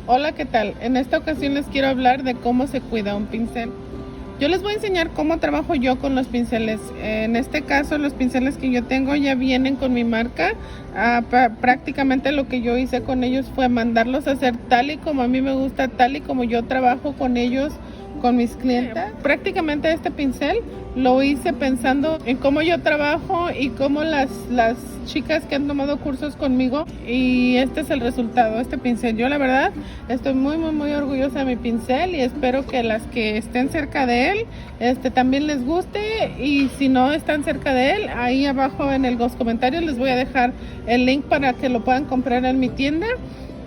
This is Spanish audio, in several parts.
Hola, ¿qué tal? En esta ocasión les quiero hablar de cómo se cuida un pincel. Yo les voy a enseñar cómo trabajo yo con los pinceles. En este caso, los pinceles que yo tengo ya vienen con mi marca. Prácticamente lo que yo hice con ellos fue mandarlos a hacer tal y como a mí me gusta, tal y como yo trabajo con ellos, con mis clientes. Prácticamente este pincel lo hice pensando en cómo yo trabajo y cómo las chicas que han tomado cursos conmigo, y este es el resultado, este pincel. Yo la verdad estoy muy orgullosa de mi pincel y espero que las que estén cerca de él también les guste, y si no están cerca de él, ahí abajo en los comentarios les voy a dejar el link para que lo puedan comprar en mi tienda.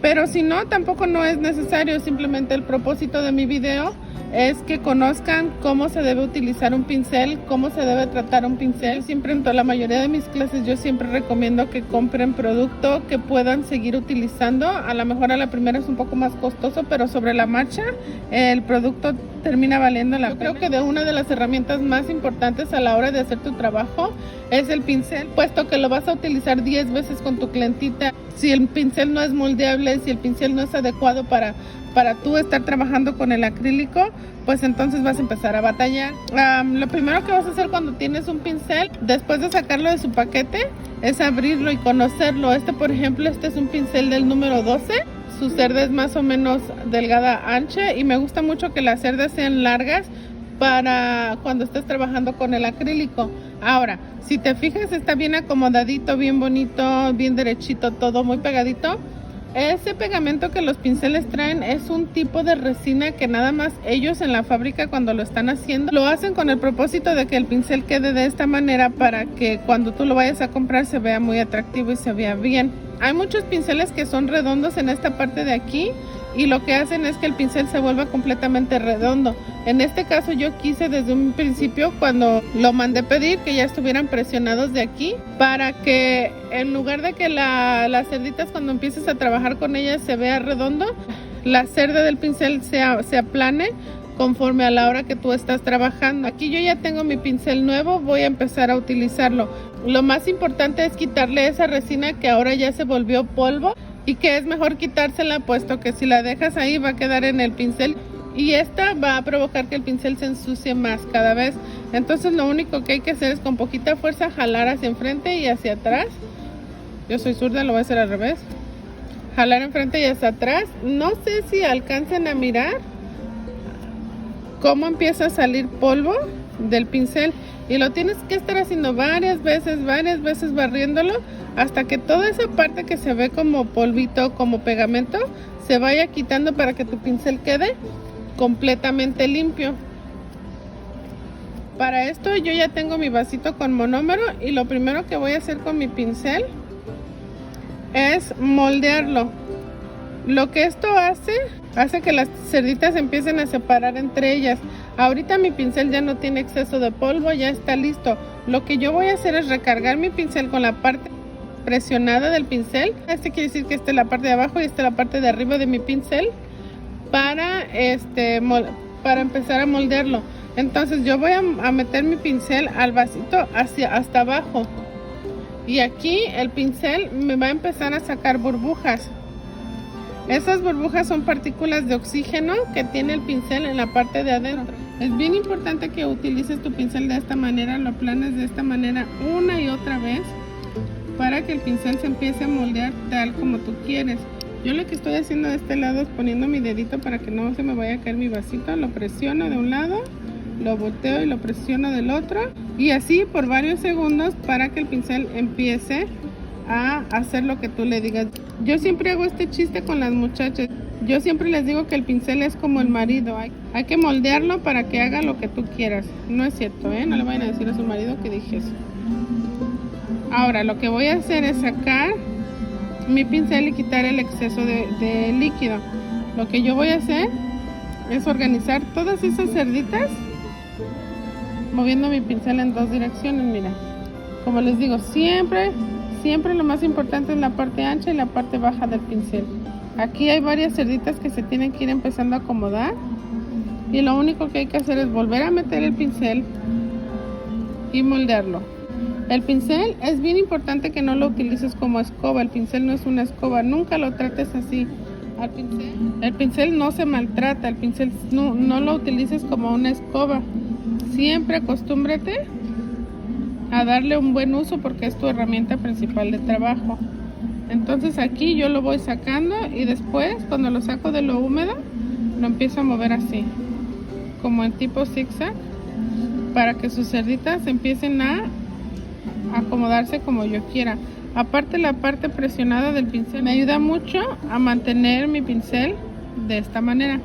Pero si no, tampoco no es necesario. Simplemente el propósito de mi video es que conozcan cómo se debe utilizar un pincel, cómo se debe tratar un pincel. Siempre en toda la mayoría de mis clases yo siempre recomiendo que compren producto que puedan seguir utilizando. A lo mejor a la primera es un poco más costoso, pero sobre la marcha el producto termina valiendo la pena. Yo creo que de una de las herramientas más importantes a la hora de hacer tu trabajo es el pincel, puesto que lo vas a utilizar 10 veces con tu clientita. Si el pincel no es moldeable, si el pincel no es adecuado para tú estar trabajando con el acrílico, pues entonces vas a empezar a batallar. Lo primero que vas a hacer cuando tienes un pincel, después de sacarlo de su paquete, es abrirlo y conocerlo. Por ejemplo, este es un pincel del número 12. Su cerda es más o menos delgada, ancha, y me gusta mucho que las cerdas sean largas para cuando estés trabajando con el acrílico. Ahora, si te fijas, está bien acomodadito, bien bonito, bien derechito, todo muy pegadito. Ese pegamento que los pinceles traen es un tipo de resina que nada más ellos en la fábrica, cuando lo están haciendo, lo hacen con el propósito de que el pincel quede de esta manera, para que cuando tú lo vayas a comprar se vea muy atractivo y se vea bien. Hay muchos pinceles que son redondos en esta parte de aquí, y lo que hacen es que el pincel se vuelva completamente redondo. En este caso yo quise desde un principio, cuando lo mandé pedir, que ya estuvieran presionados de aquí, para que en lugar de que las cerditas, cuando empieces a trabajar con ellas, se vea redondo, la cerda del pincel se aplane conforme a la hora que tú estás trabajando. Aquí yo ya tengo mi pincel nuevo, voy a empezar a utilizarlo. Lo más importante es quitarle esa resina que ahora ya se volvió polvo, y que es mejor quitársela, puesto que si la dejas ahí va a quedar en el pincel, y esta va a provocar que el pincel se ensucie más cada vez. Entonces lo único que hay que hacer es con poquita fuerza jalar hacia enfrente y hacia atrás. Yo soy zurda, lo voy a hacer al revés. Jalar enfrente y hacia atrás. No sé si alcancen a mirar cómo empieza a salir polvo del pincel, y lo tienes que estar haciendo varias veces barriéndolo, hasta que toda esa parte que se ve como polvito, como pegamento, se vaya quitando, para que tu pincel quede completamente limpio. Para esto yo ya tengo mi vasito con monómero, y lo primero que voy a hacer con mi pincel es moldearlo. Lo que esto hace que las cerditas empiecen a separar entre ellas. Ahorita mi pincel ya no tiene exceso de polvo, ya está listo. Lo que yo voy a hacer es recargar mi pincel con la parte presionada del pincel. Quiere decir que esta es la parte de abajo y esta es la parte de arriba de mi pincel, para empezar a moldearlo. Entonces yo voy a meter mi pincel al vasito hasta abajo, y aquí el pincel me va a empezar a sacar burbujas. Esas burbujas son partículas de oxígeno que tiene el pincel en la parte de adentro. Es bien importante que utilices tu pincel de esta manera, lo aplanes de esta manera una y otra vez, para que el pincel se empiece a moldear tal como tú quieres. Yo lo que estoy haciendo de este lado es poniendo mi dedito para que no se me vaya a caer mi vasito. Lo presiono de un lado, lo volteo y lo presiono del otro, y así por varios segundos, para que el pincel empiece a hacer lo que tú le digas. Yo siempre hago este chiste con las muchachas. Yo siempre les digo que el pincel es como el marido. Hay que moldearlo para que haga lo que tú quieras. No es cierto, ¿eh? No le vayan a decir a su marido que dije eso. Ahora lo que voy a hacer es sacar mi pincel y quitar el exceso de líquido. Lo que yo voy a hacer es organizar todas esas cerditas, moviendo mi pincel en dos direcciones. Mira, como les digo, siempre lo más importante es la parte ancha y la parte baja del pincel. Aquí hay varias cerditas que se tienen que ir empezando a acomodar, y lo único que hay que hacer es volver a meter el pincel y moldearlo. El pincel es bien importante que no lo utilices como escoba. El pincel no es una escoba, nunca lo trates así. al pincel. El pincel no se maltrata, el pincel no lo utilices como una escoba. Siempre acostúmbrate a darle un buen uso porque es tu herramienta principal de trabajo. Entonces aquí yo lo voy sacando y después cuando lo saco de lo húmedo lo empiezo a mover así, como en tipo zigzag, para que sus cerditas empiecen a acomodarse como yo quiera. Aparte, la parte presionada del pincel me ayuda mucho a mantener mi pincel de esta manera.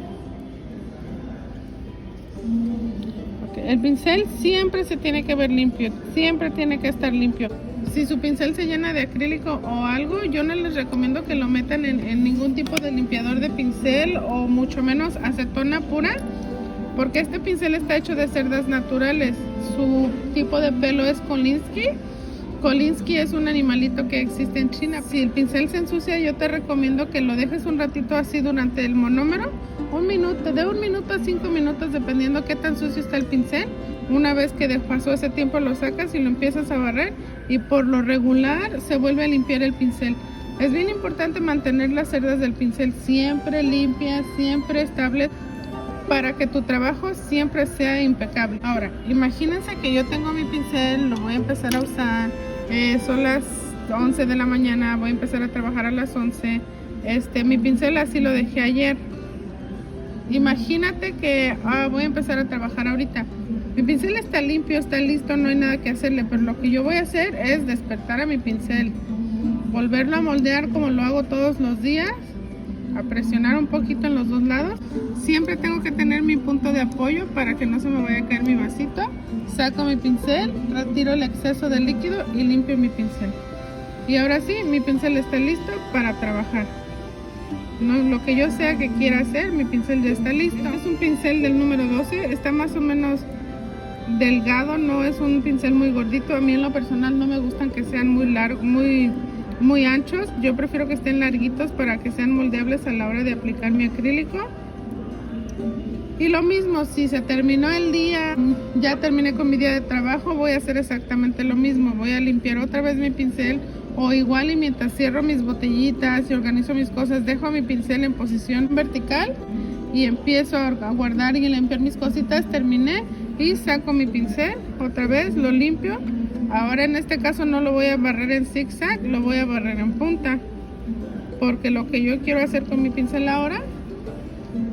El pincel siempre se tiene que ver limpio, siempre tiene que estar limpio. Si su pincel se llena de acrílico o algo, yo no les recomiendo que lo metan en ningún tipo de limpiador de pincel o mucho menos acetona pura, porque este pincel está hecho de cerdas naturales. Su tipo de pelo es Kolinsky. Kolinsky es un animalito que existe en China. Si el pincel se ensucia, yo te recomiendo que lo dejes un ratito así durante el monómero, un minuto, de 1 minuto a 5 minutos, dependiendo qué tan sucio está el pincel. Una vez que pasó ese tiempo, lo sacas y lo empiezas a barrer, y por lo regular se vuelve a limpiar el pincel. Es bien importante mantener las cerdas del pincel siempre limpias, siempre estables, para que tu trabajo siempre sea impecable. Ahora, imagínense que yo tengo mi pincel, lo voy a empezar a usar, son las 11 de la mañana, voy a empezar a trabajar a las 11. Mi pincel así lo dejé ayer. Imagínate que voy a empezar a trabajar ahorita. Mi pincel está limpio, está listo, no hay nada que hacerle, pero lo que yo voy a hacer es despertar a mi pincel, volverlo a moldear como lo hago todos los días, a presionar un poquito en los dos lados. Siempre tengo que tener mi punto de apoyo para que no se me vaya a caer mi vasito. Saco mi pincel, retiro el exceso de líquido y limpio mi pincel. Y ahora sí, mi pincel está listo para trabajar. No, lo que yo sea que quiera hacer, mi pincel ya está listo. Es un pincel del número 12, está más o menos delgado, no es un pincel muy gordito. A mí en lo personal no me gustan que sean muy largos, muy anchos. Yo prefiero que estén larguitos para que sean moldeables a la hora de aplicar mi acrílico. Y lo mismo, si se terminó el día, ya terminé con mi día de trabajo, voy a hacer exactamente lo mismo. Voy a limpiar otra vez mi pincel, o igual, y mientras cierro mis botellitas y organizo mis cosas, dejo mi pincel en posición vertical y empiezo a guardar y limpiar mis cositas. Terminé y saco mi pincel, otra vez lo limpio. Ahora en este caso no lo voy a barrer en zigzag, lo voy a barrer en punta, porque lo que yo quiero hacer con mi pincel ahora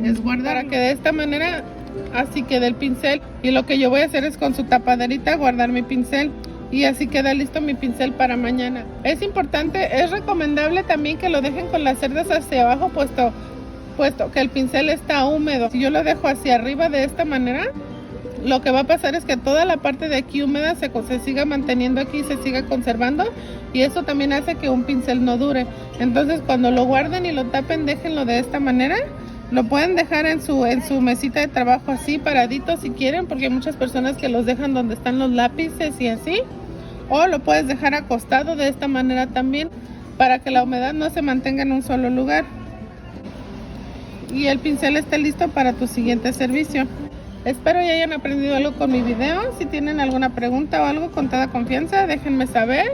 es guardar, para que de esta manera así quede el pincel. Y lo que yo voy a hacer es con su tapaderita guardar mi pincel, y así queda listo mi pincel para mañana. Es importante, es recomendable también que lo dejen con las cerdas hacia abajo, puesto que el pincel está húmedo. Si yo lo dejo hacia arriba de esta manera, lo que va a pasar es que toda la parte de aquí húmeda se siga manteniendo aquí, se siga conservando, y eso también hace que un pincel no dure. Entonces cuando lo guarden y lo tapen, déjenlo de esta manera. Lo pueden dejar en su mesita de trabajo así paradito si quieren, porque hay muchas personas que los dejan donde están los lápices y así. O lo puedes dejar acostado de esta manera también, para que la humedad no se mantenga en un solo lugar. Y el pincel está listo para tu siguiente servicio. Espero ya hayan aprendido algo con mi video. Si tienen alguna pregunta o algo, con toda confianza, déjenme saber.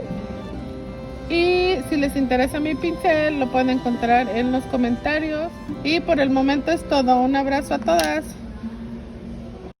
Y si les interesa mi pincel, lo pueden encontrar en los comentarios. Y por el momento es todo. Un abrazo a todas.